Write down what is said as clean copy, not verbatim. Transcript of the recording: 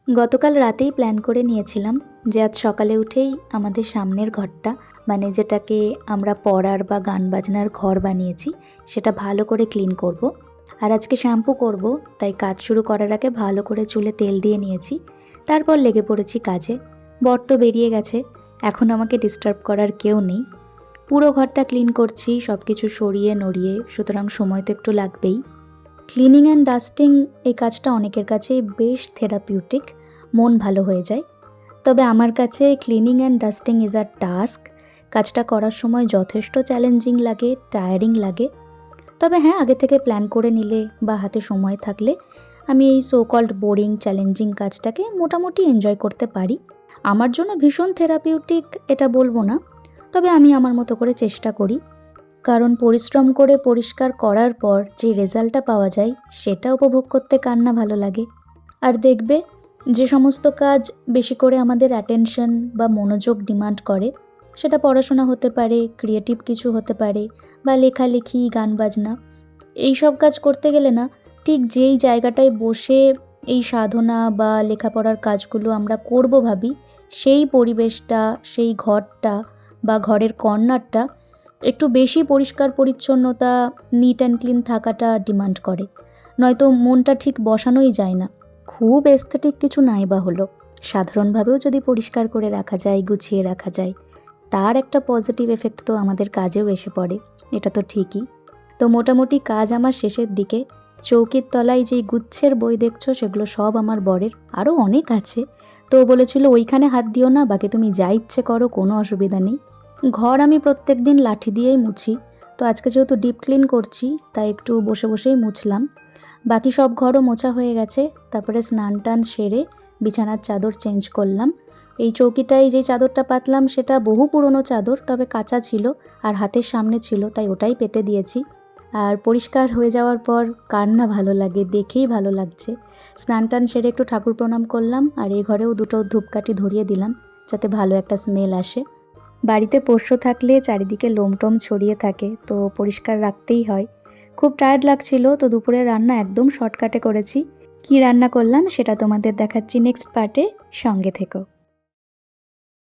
গতকাল রাতেই প্ল্যান করে নিয়েছিলাম যে আজ সকালে উঠেই আমাদের সামনের ঘরটা, মানে যেটাকে আমরা পড়ার বা গান বাজনার ঘর বানিয়েছি, সেটা ভালো করে ক্লিন করব। আর আজকে শ্যাম্পু করব, তাই কাজ শুরু করার আগে ভালো করে চুলে তেল দিয়ে নিয়েছি। তারপর লেগে পড়েছি কাজে। বর তো বেরিয়ে গেছে, এখন আমাকে ডিস্টার্ব করার কেউ নেই। পুরো ঘরটা ক্লিন করছি, সব কিছু সরিয়ে নড়িয়ে, সুতরাং সময় তো একটু লাগবেই। ক্লিনিং অ্যান্ড ডাস্টিং এই কাজটা অনেকের কাছেই বেশ থেরাপিউটিক, মন ভালো হয়ে যায়। তবে আমার কাছে cleaning and dusting is a task. কাজটা করার সময় যথেষ্ট চ্যালেঞ্জিং লাগে, টায়ারিং লাগে। তবে হ্যাঁ, আগে থেকে প্ল্যান করে নিলে বা হাতে সময় থাকলে আমি এই সো কল্ড বোরিং চ্যালেঞ্জিং কাজটাকে মোটামুটি এনজয় করতে পারি। আমার জন্য ভীষণ থেরাপিউটিক এটা বলবো না, তবে আমি আমার মতো করে চেষ্টা করি। কারণ পরিশ্রম করে পরিষ্কার করার পর যে রেজাল্টটা পাওয়া যায় সেটা উপভোগ করতে কার না ভালো লাগে। আর দেখবে, যে সমস্ত কাজ বেশি করে আমাদের অ্যাটেনশন বা মনোযোগ ডিমান্ড করে, সেটা পড়াশোনা হতে পারে, ক্রিয়েটিভ কিছু হতে পারে, বা লেখালেখি, গান বাজনা, এই সব কাজ করতে গেলে না, ঠিক যেই জায়গাটায় বসে এই সাধনা বা লেখাপড়ার কাজগুলো আমরা করব ভাবি, সেই পরিবেশটা, সেই ঘরটা বা ঘরের কর্নারটা একটু বেশি পরিষ্কার পরিচ্ছন্নতা, নিট অ্যান্ড ক্লিন থাকাটা ডিমান্ড করে, নয়তো মনটা ঠিক বসানোই যায় না। খুব এস্থেটিক কিছু নাই বা হলো, সাধারণভাবেও যদি পরিষ্কার করে রাখা যায়, গুছিয়ে রাখা যায়, তার একটা পজিটিভ এফেক্ট তো আমাদের কাজেও এসে পড়ে, এটা তো ঠিকই। তো মোটামুটি কাজ আমার শেষের দিকে। চৌকির তলায় যেই গুচ্ছের বই দেখছো সেগুলো সব আমার বরের, আরও অনেক আছে। তো বলেছিল ওইখানে হাত দিও না, বাকি তুমি যা ইচ্ছে করো, কোনো অসুবিধা নেই। ঘর আমি প্রত্যেক দিন লাঠি দিয়েই মুছি, তো আজকে যেহেতু ডিপ ক্লিন করছি তাই একটু বসে বসেই মুছলাম। বাকি সব ঘরও মোছা হয়ে গেছে। তারপরে স্নান টান সেরে বিছানার চাদর চেঞ্জ করলাম। এই চৌকিটায় যে চাদরটা পাতলাম সেটা বহু পুরনো চাদর, তবে কাঁচা ছিল আর হাতের সামনে ছিল, তাই ওটাই পেতে দিয়েছি। আর পরিষ্কার হয়ে যাওয়ার পর কার না ভালো লাগে, দেখেই ভালো লাগছে। স্নান টান সেরে একটু ঠাকুর প্রণাম করলাম, আর এই ঘরেও দুটো ধূপকাঠি ধরিয়ে দিলাম যাতে ভালো একটা স্মেল আসে। বাড়িতে পোষ্য থাকলে চারিদিকে লোমটোম ছড়িয়ে থাকে, তো পরিষ্কার রাখতেই হয়। খুব টায়ার্ড লাগছিল, তো দুপুরের রান্না একদম শর্টকাটে করেছি। কি রান্না করলাম সেটা তোমাদের দেখাচ্ছি নেক্সট পার্টে, সঙ্গে থেকো।